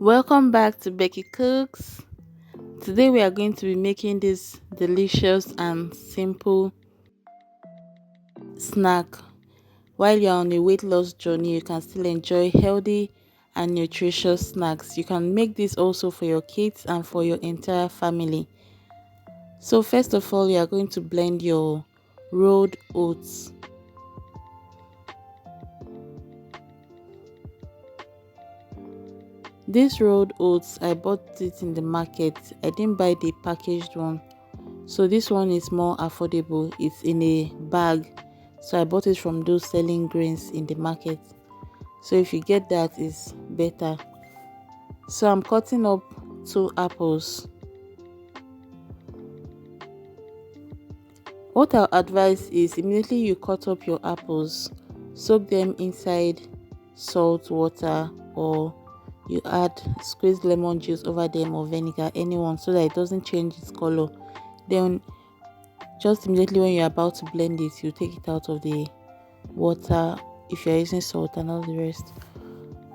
Welcome back to Becky Cooks. Today we are going to be making this delicious and simple snack. While you're on a weight loss journey, you can still enjoy healthy and nutritious snacks. You can make this also for your kids and for your entire family. So first of all, you are going to blend your rolled oats. This rolled oats, I bought it in the market. I didn't buy the packaged one. So this one is more affordable. It's in a bag. So I bought it from those selling grains in the market. So if you get that, it's better. So I'm cutting up 2 apples. What I'll advise is immediately you cut up your apples, soak them inside salt water, or you add squeezed lemon juice over them or vinegar, anyone, so that it doesn't change its color. Then just immediately when you're about to blend it, you take it out of the water if you're using salt and all the rest.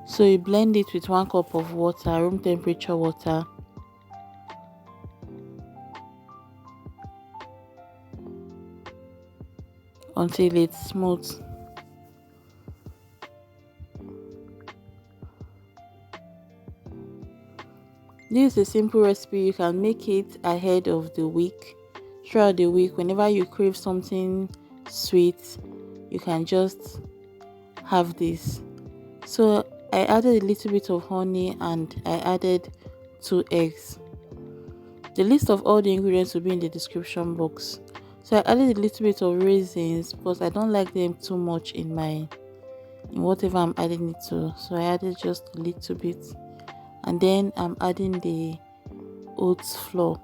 So you blend it with 1 cup of water, room temperature water, until it's smooth. This is a simple recipe. You can make it ahead of the week. Throughout the week, whenever you crave something sweet, you can just have this. So I added a little bit of honey and I added 2 eggs. The list of all the ingredients will be in the description box. So I added a little bit of raisins because I don't like them too much in whatever I'm adding it to. So I added just a little bit. And then I'm adding the oats flour.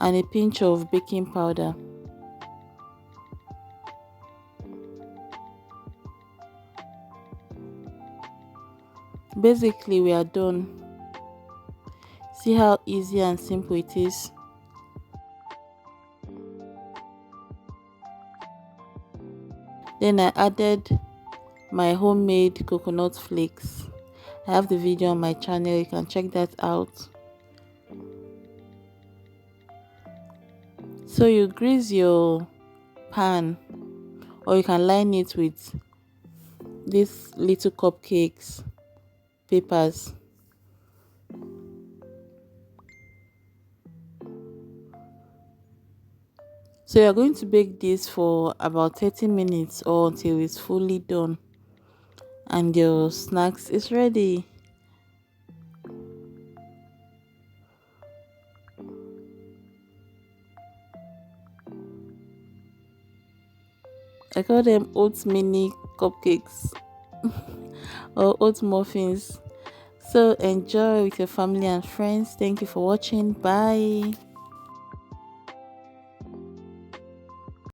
And a pinch of baking powder. Basically, we are done. See how easy and simple it is. Then I added my homemade coconut flakes. I have the video on my channel, you can check that out. So you grease your pan, or you can line it with these little cupcakes papers. So you're going to bake this for about 30 minutes or until it's fully done, and your snacks is ready. I call them oats mini cupcakes or oat muffins. So enjoy with your family and friends. Thank you for watching. Bye.